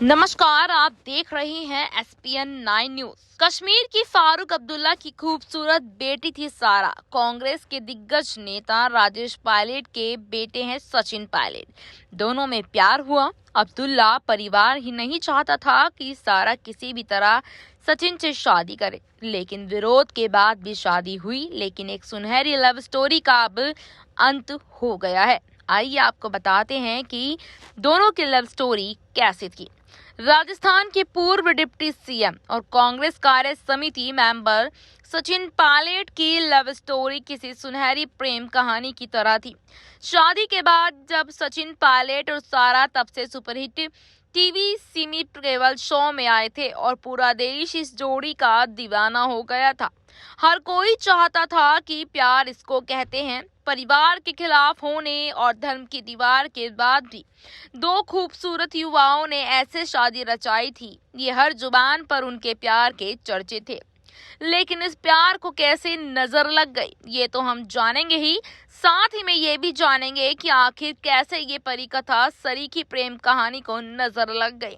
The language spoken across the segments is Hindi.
नमस्कार, आप देख रहे हैं एसपीएन 9 न्यूज। कश्मीर की फारूक अब्दुल्ला की खूबसूरत बेटी थी सारा। कांग्रेस के दिग्गज नेता राजेश पायलट के बेटे हैं सचिन पायलट। दोनों में प्यार हुआ। अब्दुल्ला परिवार ही नहीं चाहता था कि सारा किसी भी तरह सचिन से शादी करे, लेकिन विरोध के बाद भी शादी हुई। लेकिन एक सुनहरी लव स्टोरी का अब अंत हो गया है। आइए आपको बताते हैं कि दोनों की लव स्टोरी कैसी थी। राजस्थान के पूर्व डिप्टी सीएम और कांग्रेस कार्य समिति मेंबर सचिन पायलट की लव स्टोरी किसी सुनहरी प्रेम कहानी की तरह थी। शादी के बाद जब सचिन पायलट और सारा तब से superhit TV semi travel show में आए थे और पूरा देश इस जोड़ी का दीवाना हो गया था। हर कोई चाहता था कि प्यार इसको कहते हैं। परिवार के खिलाफ होने और धर्म की दीवार के बाद भी दो खूबसूरत युवाओं ने ऐसे शादी रचाई थी। ये हर जुबान पर उनके प्यार के चर्चे थे, लेकिन इस प्यार को कैसे नजर लग गई ये तो हम जानेंगे ही। साथ ही में ये भी जानेंगे कि आखिर कैसे ये परिकथा सरीखी प्रेम कहानी को नजर लग गई।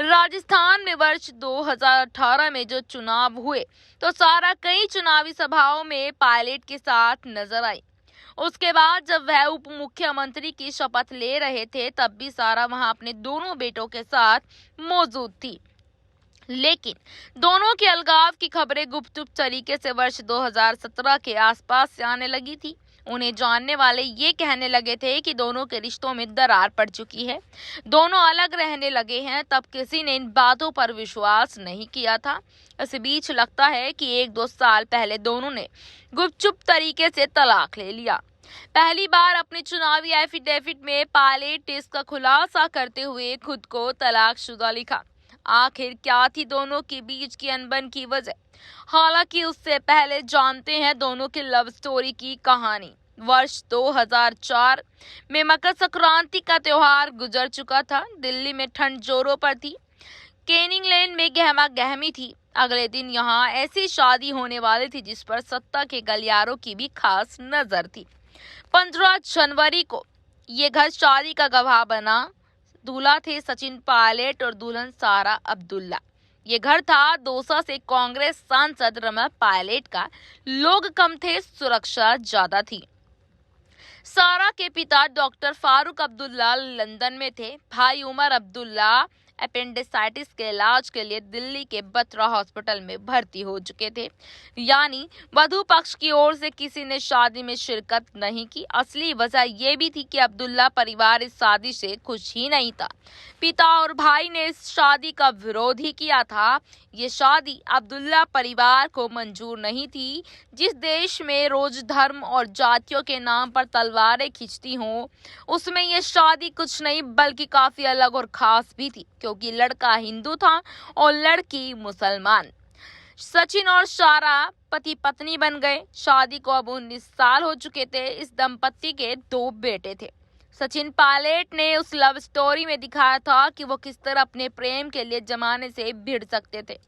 राजस्थान में वर्ष 2018 में जो चुनाव हुए तो सारा कई चुनावी सभाओं में पायलट के साथ नजर आई। उसके बाद जब वह उप मुख्यमंत्री की शपथ ले रहे थे तब भी सारा वहां अपने दोनों बेटों के साथ मौजूद थी। लेकिन दोनों के अलगाव की खबरें गुपचुप तरीके से वर्ष 2017 के आसपास से आने लगी थी। उन्हें जानने वाले ये कहने लगे थे कि दोनों के रिश्तों में दरार पड़ चुकी है, दोनों अलग रहने लगे हैं। तब किसी ने इन बातों पर विश्वास नहीं किया था। इस बीच लगता है कि 1-2 साल पहले दोनों ने गुपचुप तरीके से तलाक ले लिया। पहली बार अपने चुनावी एफिडेविट में पायलट इसका खुलासा करते हुए खुद को तलाकशुदा लिखा। आखिर क्या थी दोनों के बीच की अनबन की वजह? हालांकि उससे पहले जानते हैं दोनों की लव स्टोरी की कहानी। वर्ष 2004 में मकर संक्रांति का त्योहार गुजर चुका था। दिल्ली में ठंड जोरों पर थी। कैनिंग लेन में गहमा गहमी थी। अगले दिन यहाँ ऐसी शादी होने वाली थी जिस पर सत्ता के गलियारों की भी खास नजर थी। 15 जनवरी को ये घर शादी का गवाह बना। दूल्हा थे सचिन पायलट और दुल्हन सारा अब्दुल्ला। ये घर था दौसा से कांग्रेस सांसद रमा पायलट का। लोग कम थे, सुरक्षा ज्यादा थी। सारा के पिता डॉक्टर फारूक अब्दुल्ला लंदन में थे। भाई उमर अब्दुल्ला अपेंडिसाइटिस के इलाज के लिए दिल्ली के बत्रा हॉस्पिटल में भर्ती हो चुके थे। यानी वधू पक्ष की ओर से किसी ने शादी में शिरकत नहीं की। असली वजह यह भी थी कि अब्दुल्ला परिवार इस शादी से खुश ही नहीं था। पिता और भाई ने इस शादी का विरोध ही किया था। ये शादी अब्दुल्ला परिवार को मंजूर नहीं थी। जिस देश में रोज धर्म और जातियों के नाम पर तलवारें खींचती हों, उसमें ये शादी कुछ नहीं बल्कि काफी अलग और खास भी थी, क्योंकि लड़का हिंदू था और लड़की मुसलमान। सचिन और सारा पति पत्नी बन गए। शादी को अब 19 साल हो चुके थे। इस दंपत्ति के 2 बेटे थे। सचिन पायलट ने उस लव स्टोरी में दिखाया था कि वो किस तरह अपने प्रेम के लिए जमाने से भिड़ सकते थे।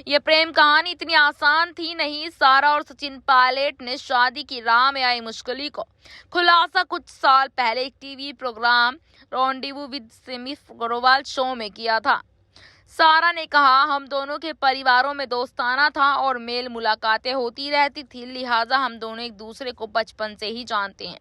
ये प्रेम कहानी इतनी आसान थी नहीं। सारा और सचिन पायलट ने शादी की राह में आई मुश्किल को खुलासा कुछ साल पहले एक TV programme rendezvous with Simi Garewal show में किया था। सारा ने कहा, हम दोनों के परिवारों में दोस्ताना था और मेल मुलाकातें होती रहती थी, लिहाजा हम दोनों एक दूसरे को बचपन से ही जानते हैं।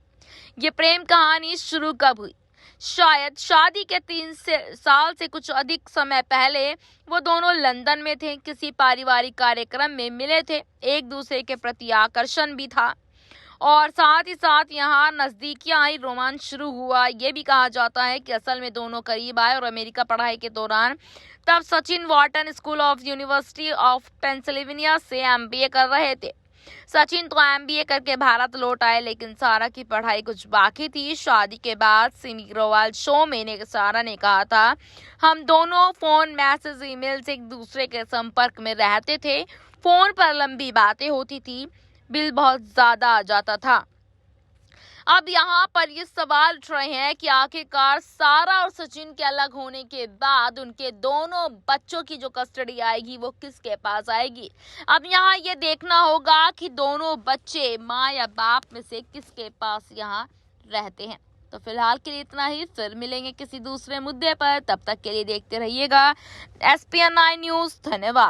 ये प्रेम कहानी शुरू कब हुई? शायद शादी के 3 साल से कुछ अधिक समय पहले वो दोनों लंदन में थे। किसी पारिवारिक कार्यक्रम में मिले थे। एक दूसरे के प्रति आकर्षण भी था और साथ ही साथ यहाँ नजदीकियां आई, रोमांच शुरू हुआ। ये भी कहा जाता है कि असल में दोनों करीब आए और अमेरिका पढ़ाई के दौरान तब Sachin Wharton school of university of Pennsylvania से एमबीए कर रहे थे। सचिन तो एमबीए करके भारत लौट आए, लेकिन सारा की पढ़ाई कुछ बाकी थी। शादी के बाद सिमी ग्रोवाल शो में सारा ने कहा था, हम दोनों फोन मैसेज ईमेल से एक दूसरे के संपर्क में रहते थे। फोन पर लंबी बातें होती थी, बिल बहुत ज्यादा आ जाता था। अब यहाँ पर ये सवाल उठ रहे हैं कि आखिरकार सारा और सचिन के अलग होने के बाद उनके दोनों बच्चों की जो कस्टडी आएगी वो किसके पास आएगी। अब यहाँ ये देखना होगा कि दोनों बच्चे माँ या बाप में से किसके पास यहाँ रहते हैं। तो फिलहाल के लिए इतना ही, फिर मिलेंगे किसी दूसरे मुद्दे पर। तब तक के लिए देखते रहिएगा SPN 9 न्यूज। धन्यवाद।